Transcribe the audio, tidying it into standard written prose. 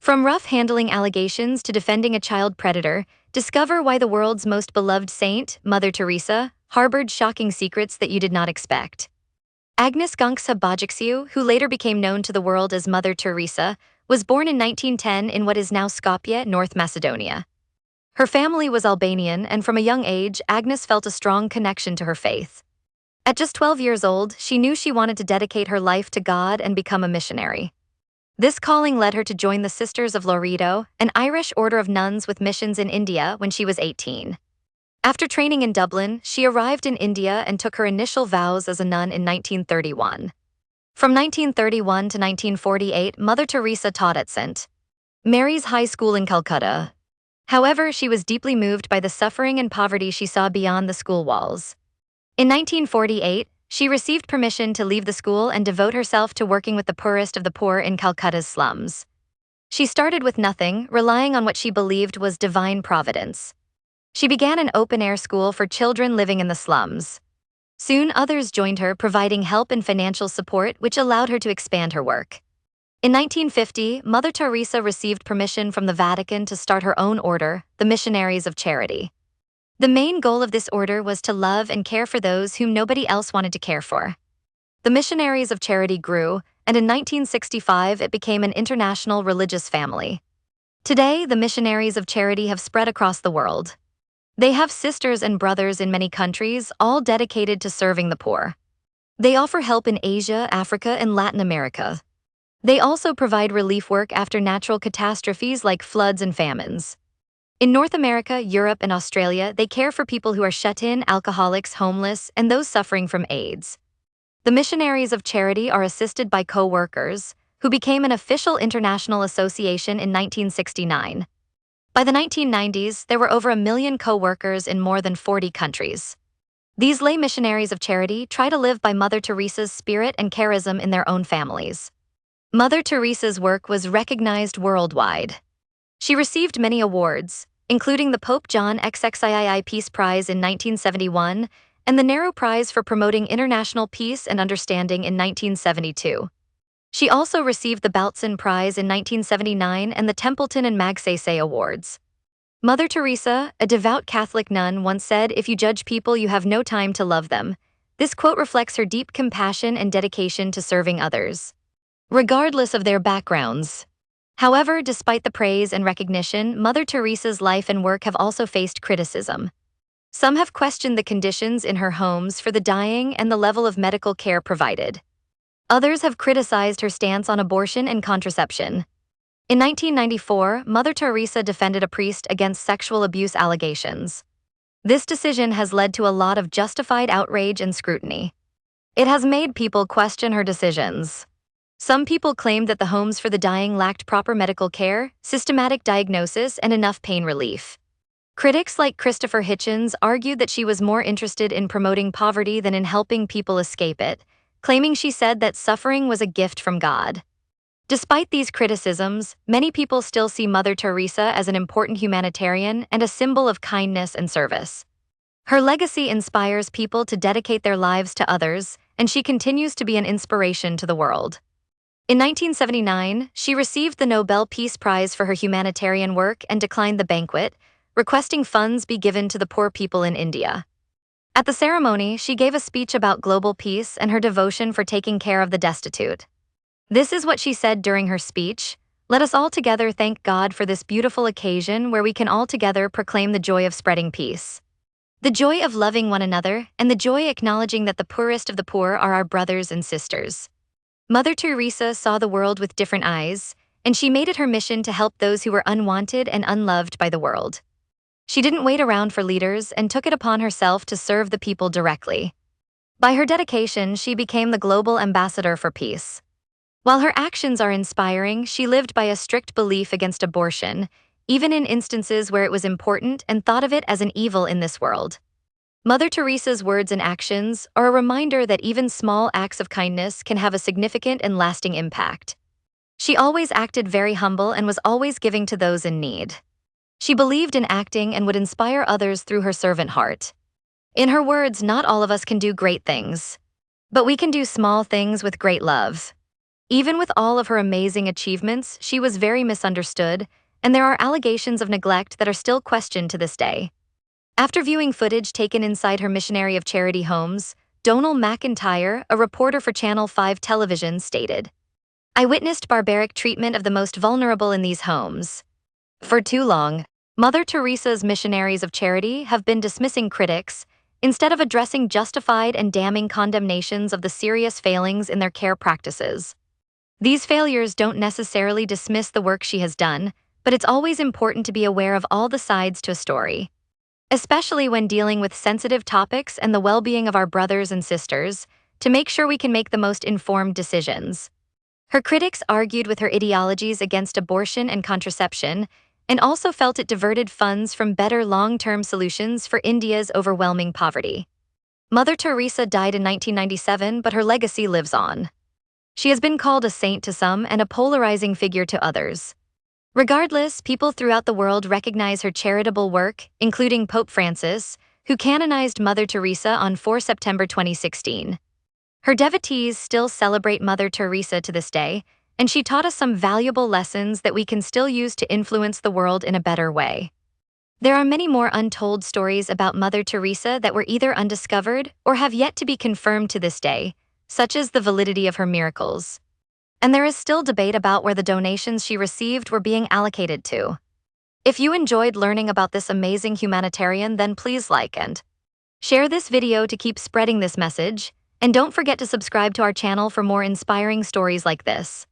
From rough handling allegations to defending a child predator, discover why the world's most beloved saint, Mother Teresa, harbored shocking secrets that you did not expect. Agnes Gunksa Bojaxiu, who later became known to the world as Mother Teresa, was born in 1910 in what is now Skopje, North Macedonia. Her family was Albanian, and from a young age, Agnes felt a strong connection to her faith. At just 12 years old, she knew she wanted to dedicate her life to God and become a missionary. This calling led her to join the Sisters of Loreto, an Irish order of nuns with missions in India, when she was 18. After training in Dublin, she arrived in India and took her initial vows as a nun in 1931. From 1931 to 1948, Mother Teresa taught at St. Mary's High School in Calcutta. However, she was deeply moved by the suffering and poverty she saw beyond the school walls. In 1948, she received permission to leave the school and devote herself to working with the poorest of the poor in Calcutta's slums. She started with nothing, relying on what she believed was divine providence. She began an open-air school for children living in the slums. Soon others joined her, providing help and financial support, which allowed her to expand her work. In 1950, Mother Teresa received permission from the Vatican to start her own order, the Missionaries of Charity. The main goal of this order was to love and care for those whom nobody else wanted to care for. The Missionaries of Charity grew, and in 1965 it became an international religious family. Today, the Missionaries of Charity have spread across the world. They have sisters and brothers in many countries, all dedicated to serving the poor. They offer help in Asia, Africa, and Latin America. They also provide relief work after natural catastrophes like floods and famines. In North America, Europe, and Australia, they care for people who are shut-in, alcoholics, homeless, and those suffering from AIDS. The Missionaries of Charity are assisted by co-workers, who became an official international association in 1969. By the 1990s, there were over 1 million co-workers in more than 40 countries. These lay missionaries of charity try to live by Mother Teresa's spirit and charism in their own families. Mother Teresa's work was recognized worldwide. She received many awards, including the Pope John XXII Peace Prize in 1971 and the Nehru Prize for Promoting International Peace and Understanding in 1972. She also received the Baltzan Prize in 1979 and the Templeton and Magsaysay Awards. Mother Teresa, a devout Catholic nun, once said, "If you judge people, you have no time to love them." This quote reflects her deep compassion and dedication to serving others, regardless of their backgrounds. However, despite the praise and recognition, Mother Teresa's life and work have also faced criticism. Some have questioned the conditions in her homes for the dying and the level of medical care provided. Others have criticized her stance on abortion and contraception. In 1994, Mother Teresa defended a priest against sexual abuse allegations. This decision has led to a lot of justified outrage and scrutiny. It has made people question her decisions. Some people claimed that the homes for the dying lacked proper medical care, systematic diagnosis, and enough pain relief. Critics like Christopher Hitchens argued that she was more interested in promoting poverty than in helping people escape it, claiming she said that suffering was a gift from God. Despite these criticisms, many people still see Mother Teresa as an important humanitarian and a symbol of kindness and service. Her legacy inspires people to dedicate their lives to others, and she continues to be an inspiration to the world. In 1979, she received the Nobel Peace Prize for her humanitarian work and declined the banquet, requesting funds be given to the poor people in India. At the ceremony, she gave a speech about global peace and her devotion for taking care of the destitute. This is what she said during her speech: "Let us all together thank God for this beautiful occasion where we can all together proclaim the joy of spreading peace. The joy of loving one another, and the joy acknowledging that the poorest of the poor are our brothers and sisters." Mother Teresa saw the world with different eyes, and she made it her mission to help those who were unwanted and unloved by the world. She didn't wait around for leaders and took it upon herself to serve the people directly. By her dedication, she became the global ambassador for peace. While her actions are inspiring, she lived by a strict belief against abortion, even in instances where it was important, and thought of it as an evil in this world. Mother Teresa's words and actions are a reminder that even small acts of kindness can have a significant and lasting impact. She always acted very humble and was always giving to those in need. She believed in acting and would inspire others through her servant heart. In her words, "Not all of us can do great things, but we can do small things with great love." Even with all of her amazing achievements, she was very misunderstood, and there are allegations of neglect that are still questioned to this day. After viewing footage taken inside her missionary of charity homes, Donal McIntyre, a reporter for Channel 5 television, stated, "I witnessed barbaric treatment of the most vulnerable in these homes. For too long, Mother Teresa's missionaries of charity have been dismissing critics instead of addressing justified and damning condemnations of the serious failings in their care practices. These failures don't necessarily dismiss the work she has done, but it's always important to be aware of all the sides to a story, especially when dealing with sensitive topics and the well-being of our brothers and sisters, to make sure we can make the most informed decisions." Her critics argued with her ideologies against abortion and contraception, and also felt it diverted funds from better long-term solutions for India's overwhelming poverty. Mother Teresa died in 1997, but her legacy lives on. She has been called a saint to some and a polarizing figure to others. Regardless, people throughout the world recognize her charitable work, including Pope Francis, who canonized Mother Teresa on 4 September 2016. Her devotees still celebrate Mother Teresa to this day, and she taught us some valuable lessons that we can still use to influence the world in a better way. There are many more untold stories about Mother Teresa that were either undiscovered or have yet to be confirmed to this day, such as the validity of her miracles. And there is still debate about where the donations she received were being allocated to. If you enjoyed learning about this amazing humanitarian, then please like and share this video to keep spreading this message, and don't forget to subscribe to our channel for more inspiring stories like this.